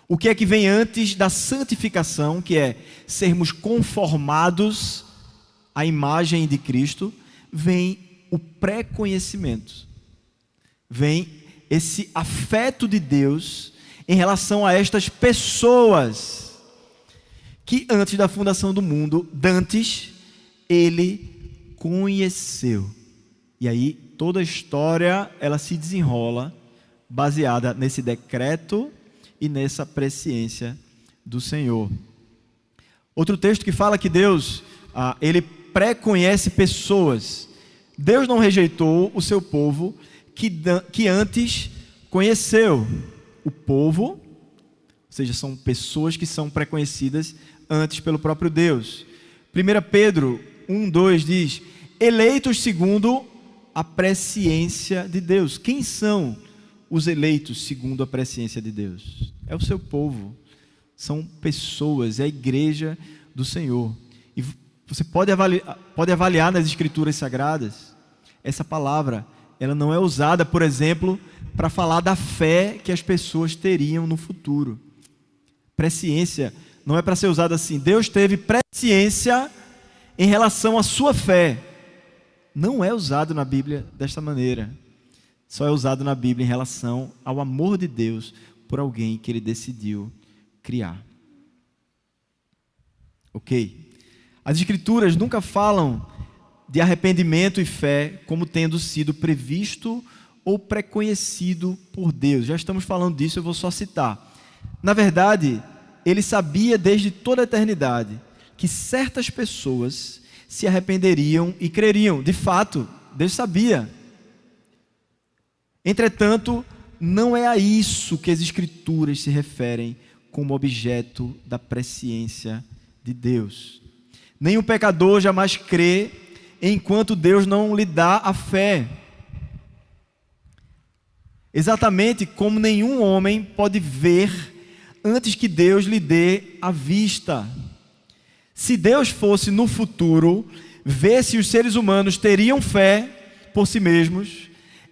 O que é que vem antes da santificação, que é sermos conformados à imagem de Cristo? Vem o pré-conhecimento, vem esse afeto de Deus em relação a estas pessoas que antes da fundação do mundo, dantes, ele conheceu. E aí toda a história ela se desenrola baseada nesse decreto e nessa presciência do Senhor. Outro texto que fala que Deus, ele pré-conhece pessoas. Deus não rejeitou o seu povo que antes conheceu. O povo, ou seja, são pessoas que são pré-conhecidas antes pelo próprio Deus. 1 Pedro 1:2 diz: eleitos segundo a presciência de Deus. Quem são os eleitos segundo a presciência de Deus? É o seu povo, são pessoas, é a igreja do Senhor. E você pode avaliar nas Escrituras Sagradas, essa palavra, ela não é usada, por exemplo, para falar da fé que as pessoas teriam no futuro. Presciência não é para ser usada assim. Deus teve presciência em relação à sua fé. Não é usado na Bíblia desta maneira. Só é usado na Bíblia em relação ao amor de Deus por alguém que Ele decidiu criar. Ok? As Escrituras nunca falam de arrependimento e fé como tendo sido previsto ou pré-conhecido por Deus. Já estamos falando disso, eu vou só citar. Na verdade, Ele sabia desde toda a eternidade que certas pessoas se arrependeriam e creriam. De fato, Deus sabia. Entretanto, não é a isso que as Escrituras se referem como objeto da presciência de Deus. Nenhum pecador jamais crê enquanto Deus não lhe dá a fé. Exatamente como nenhum homem pode ver antes que Deus lhe dê a vista. Se Deus fosse no futuro ver se os seres humanos teriam fé por si mesmos,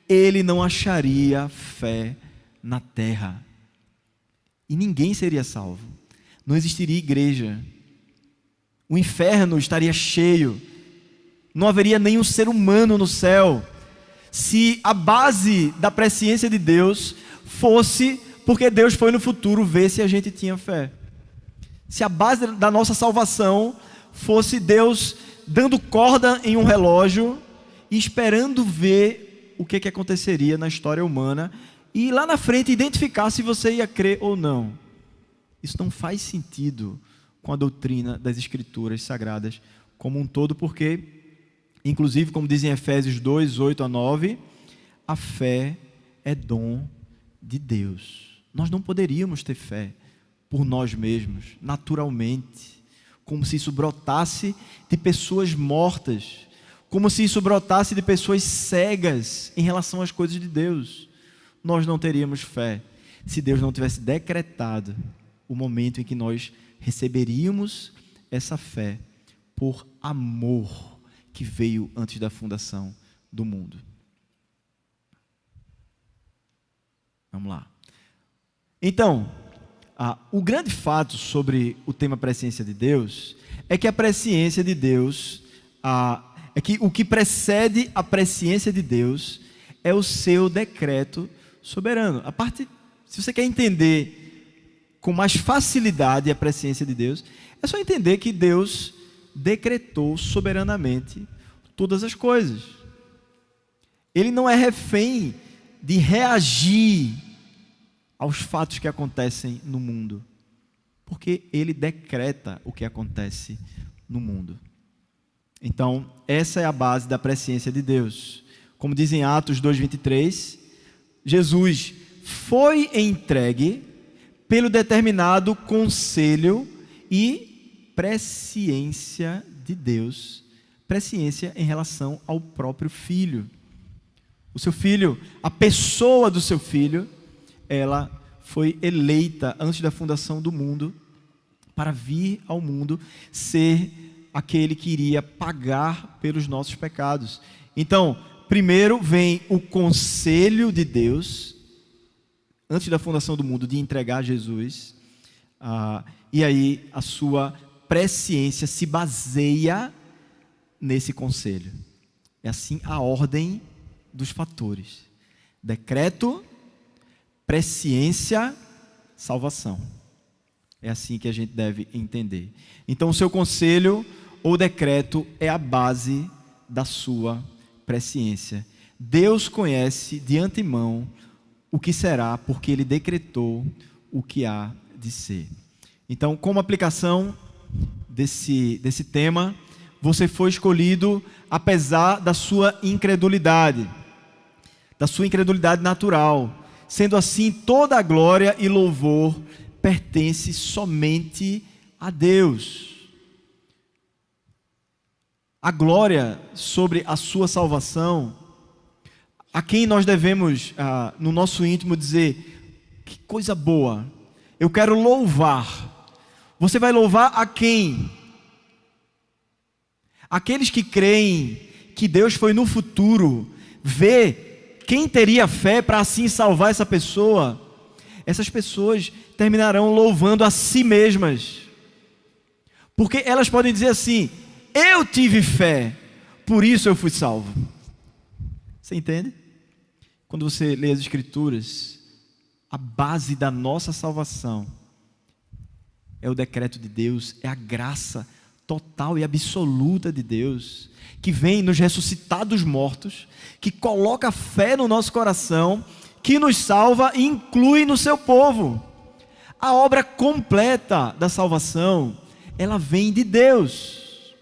Ele não acharia fé na terra. E ninguém seria salvo. Não existiria igreja. O inferno estaria cheio. Não haveria nenhum ser humano no céu. Se a base da presciência de Deus fosse porque Deus foi no futuro ver se a gente tinha fé. Se a base da nossa salvação fosse Deus dando corda em um relógio e esperando ver o que aconteceria na história humana e lá na frente identificar se você ia crer ou não. Isso não faz sentido com a doutrina das Escrituras Sagradas como um todo, porque, inclusive, como dizem Efésios 2, 8 a 9, a fé é dom de Deus. Nós não poderíamos ter fé por nós mesmos, naturalmente, como se isso brotasse de pessoas mortas, como se isso brotasse de pessoas cegas em relação às coisas de Deus. Nós não teríamos fé se Deus não tivesse decretado o momento em que nós receberíamos essa fé por amor que veio antes da fundação do mundo. Vamos lá. Então, o grande fato sobre o tema presciência de Deus é que a presciência de Deus, é que o que precede a presciência de Deus é o seu decreto soberano. Se você quer entender com mais facilidade a presciência de Deus, é só entender que Deus decretou soberanamente todas as coisas. Ele não é refém de reagir aos fatos que acontecem no mundo, porque Ele decreta o que acontece no mundo. Então, essa é a base da presciência de Deus. Como diz em Atos 2:23, Jesus foi entregue pelo determinado conselho e presciência de Deus, presciência em relação ao próprio Filho. O seu Filho, a pessoa do seu Filho, ela foi eleita antes da fundação do mundo para vir ao mundo ser aquele que iria pagar pelos nossos pecados. Então, primeiro vem o conselho de Deus, antes da fundação do mundo, de entregar Jesus, e aí a sua presciência se baseia nesse conselho. É assim a ordem dos fatores: decreto, presciência, salvação. É assim que a gente deve entender. Então, o seu conselho ou decreto é a base da sua presciência. Deus conhece de antemão o que será, porque Ele decretou o que há de ser. Então, como aplicação desse tema, você foi escolhido apesar da sua incredulidade natural. Sendo assim, toda a glória e louvor pertence somente a Deus. A glória sobre a sua salvação, a quem nós devemos, no nosso íntimo, dizer: que coisa boa, eu quero louvar. Você vai louvar a quem? Aqueles que creem que Deus foi no futuro ver quem teria fé para assim salvar essa pessoa. Essas pessoas terminarão louvando a si mesmas, porque elas podem dizer assim: eu tive fé, por isso eu fui salvo. Você entende? Quando você lê as Escrituras, a base da nossa salvação é o decreto de Deus, é a graça total e absoluta de Deus, que vem nos ressuscitar dos mortos, que coloca fé no nosso coração, que nos salva e inclui no seu povo. A obra completa da salvação, ela vem de Deus.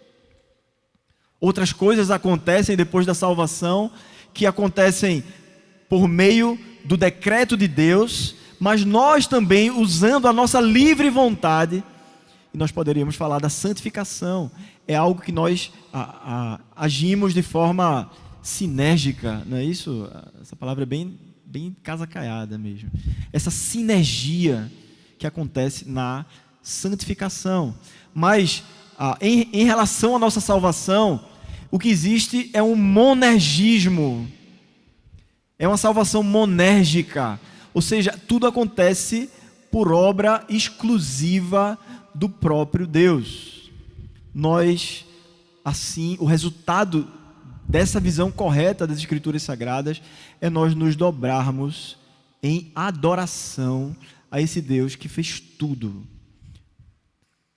Outras coisas acontecem depois da salvação, que acontecem por meio do decreto de Deus, mas nós também, usando a nossa livre vontade, e nós poderíamos falar da santificação. É algo que nós agimos de forma sinérgica, não é isso? Essa palavra é bem casa-caiada mesmo. Essa sinergia que acontece na santificação. Mas em relação à nossa salvação, o que existe é um monergismo. É uma salvação monérgica. Ou seja, tudo acontece por obra exclusiva do próprio Deus. Nós, assim, o resultado dessa visão correta das Escrituras Sagradas é nós nos dobrarmos em adoração a esse Deus que fez tudo,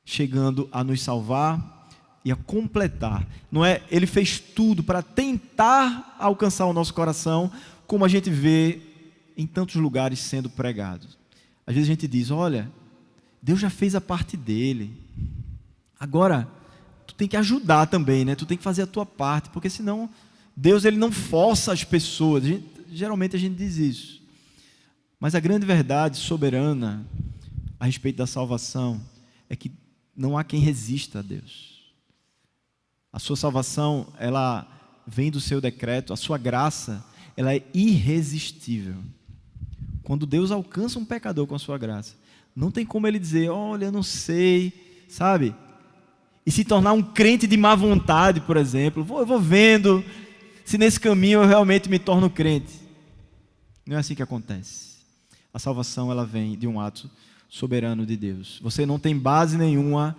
chegando a nos salvar e a completar. Não é? Ele fez tudo para tentar alcançar o nosso coração, como a gente vê em tantos lugares sendo pregado. Às vezes a gente diz, olha, Deus já fez a parte dele, agora tu tem que ajudar também, né? Tu tem que fazer a tua parte, porque senão Deus ele não força as pessoas. Geralmente a gente diz isso, mas a grande verdade soberana a respeito da salvação é que não há quem resista a Deus. A sua salvação, ela vem do seu decreto, a sua graça, ela é irresistível. Quando Deus alcança um pecador com a sua graça, não tem como ele dizer, olha, eu não sei, sabe? E se tornar um crente de má vontade, por exemplo. Eu vou vendo se nesse caminho eu realmente me torno crente. Não é assim que acontece. A salvação, ela vem de um ato soberano de Deus. Você não tem base nenhuma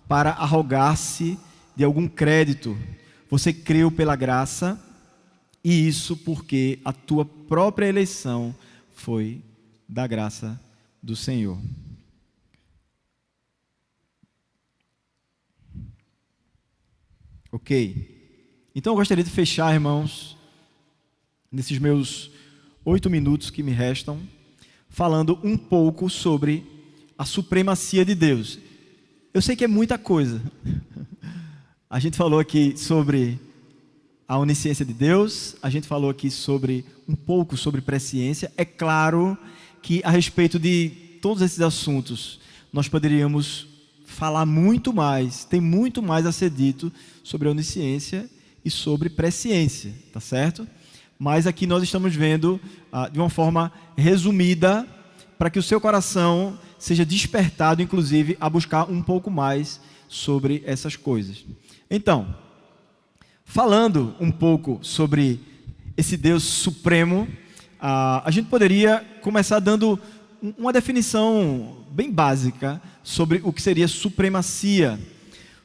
para arrogar-se de algum crédito. Você creu pela graça, e isso porque a tua própria eleição foi da graça do Senhor. Ok? Então eu gostaria de fechar, irmãos, nesses meus 8 minutos que me restam, falando um pouco sobre a supremacia de Deus. Eu sei que é muita coisa. A gente falou aqui sobre a onisciência de Deus, a gente falou aqui sobre um pouco sobre presciência. É claro que a respeito de todos esses assuntos nós poderíamos falar muito mais, tem muito mais a ser dito sobre a onisciência e sobre presciência, tá certo? Mas aqui nós estamos vendo de uma forma resumida, para que o seu coração seja despertado, inclusive, a buscar um pouco mais sobre essas coisas. Então, falando um pouco sobre esse Deus supremo, a gente poderia começar dando uma definição bem básica sobre o que seria supremacia.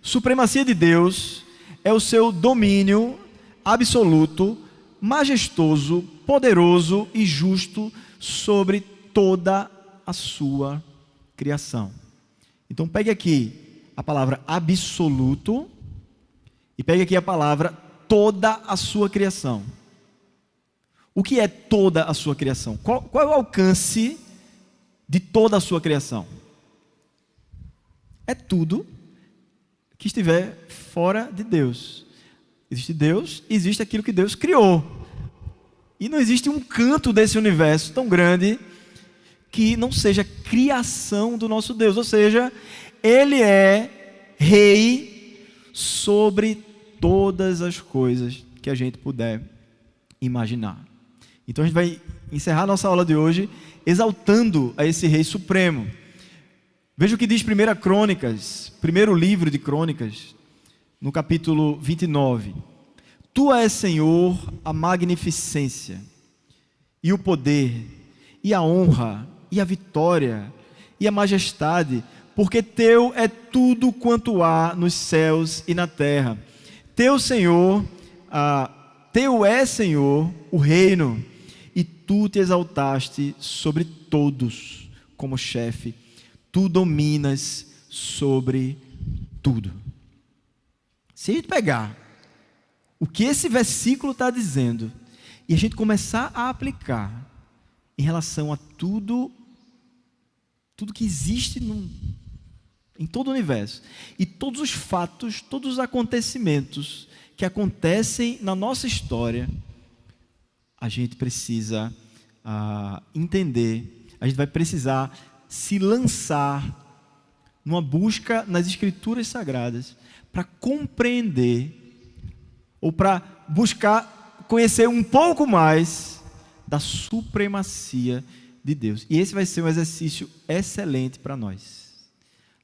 Supremacia de Deus é o seu domínio absoluto, majestoso, poderoso e justo sobre toda a sua criação. Então pegue aqui a palavra absoluto e pegue aqui a palavra toda a sua criação. O que é toda a sua criação? Qual é o alcance de toda a sua criação? É tudo que estiver fora de Deus. Existe Deus, existe aquilo que Deus criou. E não existe um canto desse universo tão grande que não seja criação do nosso Deus. Ou seja, Ele é rei sobre todas as coisas que a gente puder imaginar. Então a gente vai encerrar nossa aula de hoje exaltando a esse rei supremo. Veja o que diz 1 Crônicas, primeiro livro de Crônicas, no capítulo 29. Tu és, Senhor, a magnificência, e o poder, e a honra, e a vitória, e a majestade, porque teu é tudo quanto há nos céus e na terra. Teu é, Senhor, o reino, e tu te exaltaste sobre todos como chefe. Tu dominas sobre tudo. Se a gente pegar o que esse versículo está dizendo e a gente começar a aplicar em relação a tudo que existe em todo o universo, e todos os fatos, todos os acontecimentos que acontecem na nossa história, a gente precisa entender, a gente vai precisar se lançar numa busca nas Escrituras Sagradas para compreender ou para buscar conhecer um pouco mais da supremacia de Deus. E esse vai ser um exercício excelente para nós.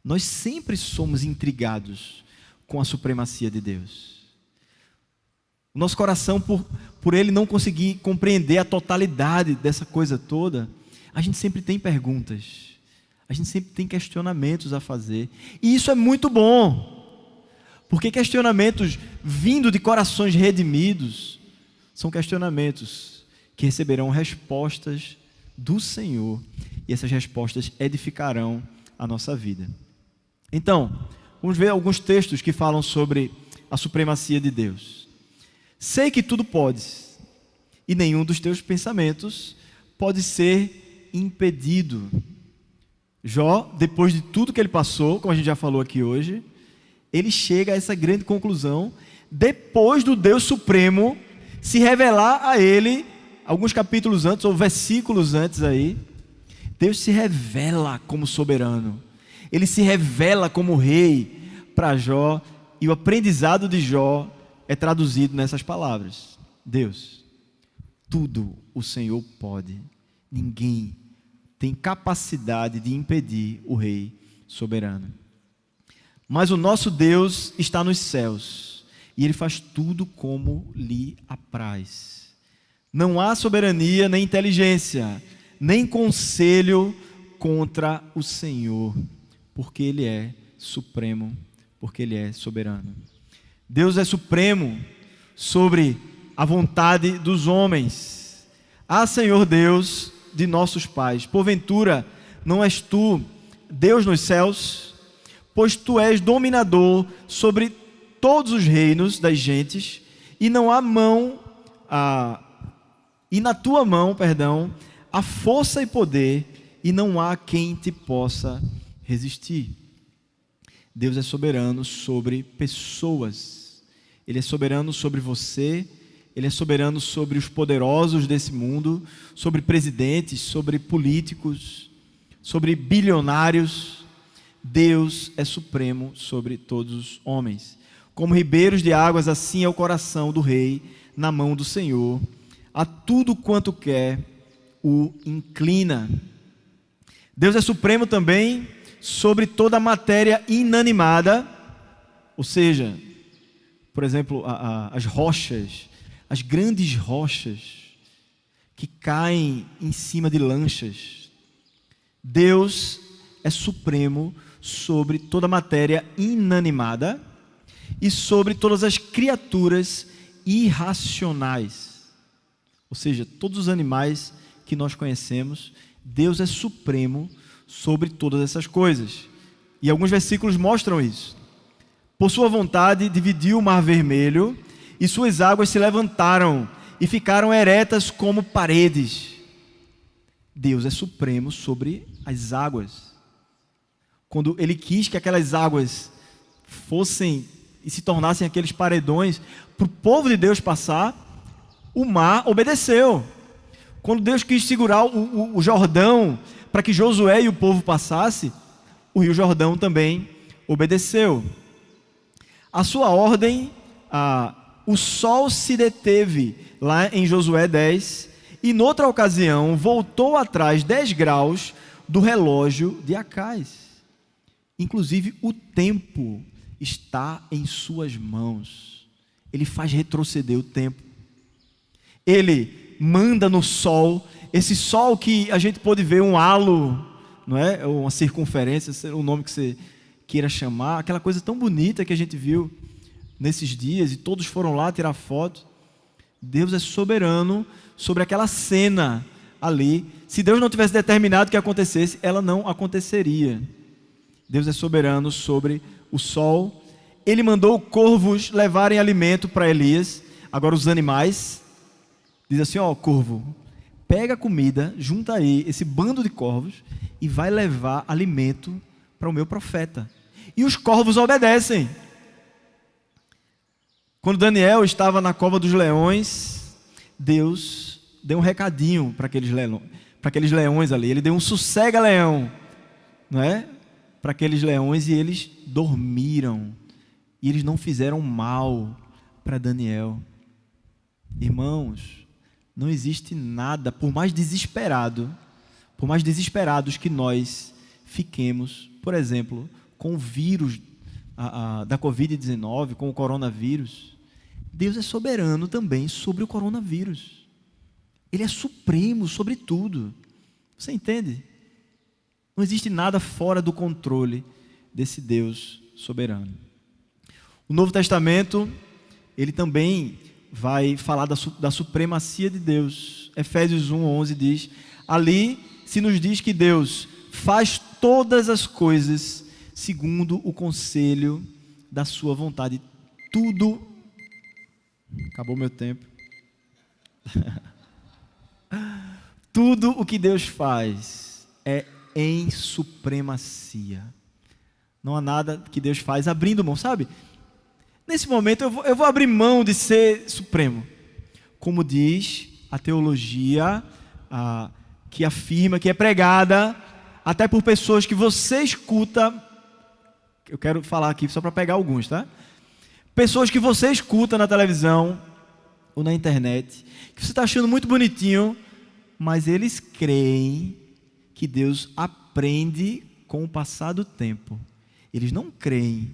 Nós sempre somos intrigados com a supremacia de Deus. O nosso coração, por ele não conseguir compreender a totalidade dessa coisa toda, a gente sempre tem perguntas, a gente sempre tem questionamentos a fazer. E isso é muito bom, porque questionamentos vindo de corações redimidos são questionamentos que receberão respostas do Senhor, e essas respostas edificarão a nossa vida. Então, vamos ver alguns textos que falam sobre a supremacia de Deus. Sei que tudo podes, e nenhum dos teus pensamentos pode ser impedido. Jó, depois de tudo que ele passou, como a gente já falou aqui hoje, ele chega a essa grande conclusão, depois do Deus Supremo se revelar a ele, alguns capítulos antes, ou versículos antes aí, Deus se revela como soberano, ele se revela como rei para Jó, e o aprendizado de Jó é traduzido nessas palavras: Deus, tudo o Senhor pode, ninguém tem capacidade de impedir o rei soberano. Mas o nosso Deus está nos céus, e ele faz tudo como lhe apraz. Não há soberania, nem inteligência, nem conselho contra o Senhor, porque ele é supremo, porque ele é soberano. Deus é supremo sobre a vontade dos homens. Ah, Senhor Deus de nossos pais, porventura não és tu Deus nos céus? Pois tu és dominador sobre todos os reinos das gentes, e não há e na tua mão, há força e poder, e não há quem te possa resistir. Deus é soberano sobre pessoas. Ele é soberano sobre você, ele é soberano sobre os poderosos desse mundo, sobre presidentes, sobre políticos, sobre bilionários. Deus é supremo sobre todos os homens. Como ribeiros de águas, assim é o coração do rei na mão do Senhor. A tudo quanto quer, o inclina. Deus é supremo também sobre toda a matéria inanimada, ou seja, por exemplo, as rochas, as grandes rochas que caem em cima de lanchas. Deus é supremo sobre toda a matéria inanimada e sobre todas as criaturas irracionais. Ou seja, todos os animais que nós conhecemos, Deus é supremo sobre todas essas coisas. E alguns versículos mostram isso. Por sua vontade, dividiu o mar vermelho, e suas águas se levantaram e ficaram eretas como paredes. Deus é supremo sobre as águas. Quando ele quis que aquelas águas fossem e se tornassem aqueles paredões para o povo de Deus passar, o mar obedeceu. Quando Deus quis segurar o Jordão para que Josué e o povo passassem, o rio Jordão também obedeceu. A sua ordem, o sol se deteve lá em Josué 10, e noutra ocasião voltou atrás 10 graus do relógio de Acais. Inclusive o tempo está em suas mãos. Ele faz retroceder o tempo. Ele manda no sol, esse sol que a gente pode ver um halo, não é? Ou uma circunferência, o nome que você queira chamar, aquela coisa tão bonita que a gente viu nesses dias, e todos foram lá tirar foto. Deus é soberano sobre aquela cena ali. Se Deus não tivesse determinado que acontecesse, ela não aconteceria. Deus é soberano sobre o sol. Ele mandou corvos levarem alimento para Elias. Agora os animais, diz assim: ó, corvo, pega a comida, junta aí esse bando de corvos e vai levar alimento para o meu profeta. E os corvos obedecem. Quando Daniel estava na cova dos leões, Deus deu um recadinho para aqueles leões ali. Ele deu um sossega-leão, não é? Para aqueles leões, e eles dormiram. E eles não fizeram mal para Daniel. Irmãos, não existe nada, por mais desesperados que nós fiquemos, por exemplo, com o vírus da Covid-19, com o coronavírus, Deus é soberano também sobre o coronavírus. Ele é supremo sobre tudo. Você entende? Não existe nada fora do controle desse Deus soberano. O Novo Testamento, ele também vai falar da supremacia de Deus. Efésios 1:11 diz: ali se nos diz que Deus faz todas as coisas segundo o conselho da sua vontade. Tudo. Acabou meu tempo. Tudo o que Deus faz é em supremacia. Não há nada que Deus faz abrindo mão, sabe? Nesse momento eu vou abrir mão de ser supremo. Como diz a teologia que afirma, que é pregada até por pessoas que você escuta. Eu quero falar aqui só para pegar alguns, tá? Pessoas que você escuta na televisão ou na internet, que você está achando muito bonitinho, mas eles creem que Deus aprende com o passar do tempo. Eles não creem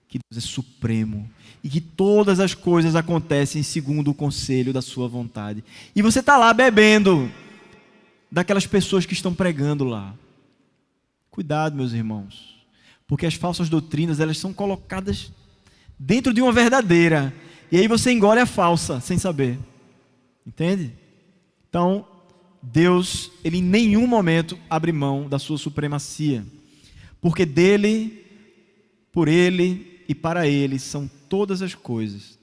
que Deus é supremo e que todas as coisas acontecem segundo o conselho da sua vontade. E você está lá bebendo daquelas pessoas que estão pregando lá. Cuidado, meus irmãos, porque as falsas doutrinas, elas são colocadas dentro de uma verdadeira, e aí você engole a falsa sem saber. Entende? Então, Deus, ele em nenhum momento abre mão da sua supremacia, porque dele, por ele e para ele são todas as coisas.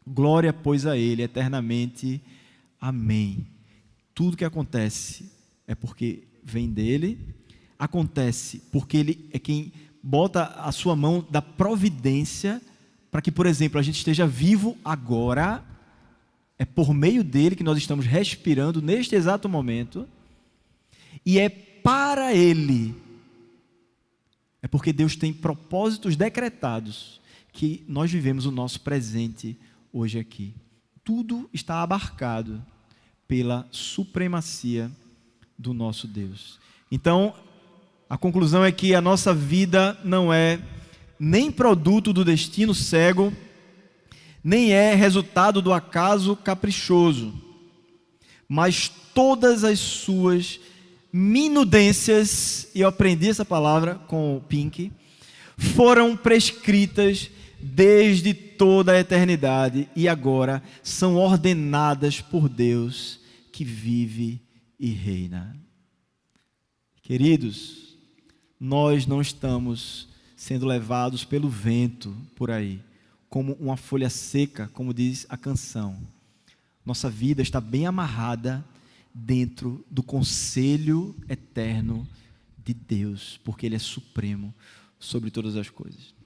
Glória, pois, a ele eternamente. Amém. Tudo que acontece é porque vem dele, acontece porque ele é quem bota a sua mão da providência para que, por exemplo, a gente esteja vivo agora. É por meio dele que nós estamos respirando neste exato momento. E é para ele. É porque Deus tem propósitos decretados que nós vivemos o nosso presente hoje aqui. Tudo está abarcado pela supremacia do nosso Deus. Então, a conclusão é que a nossa vida não é nem produto do destino cego, nem é resultado do acaso caprichoso, mas todas as suas minudências, e eu aprendi essa palavra com o Pink, foram prescritas desde toda a eternidade e agora são ordenadas por Deus que vive e reina. Queridos, nós não estamos sendo levados pelo vento por aí, como uma folha seca, como diz a canção. Nossa vida está bem amarrada dentro do conselho eterno de Deus, porque Ele é supremo sobre todas as coisas.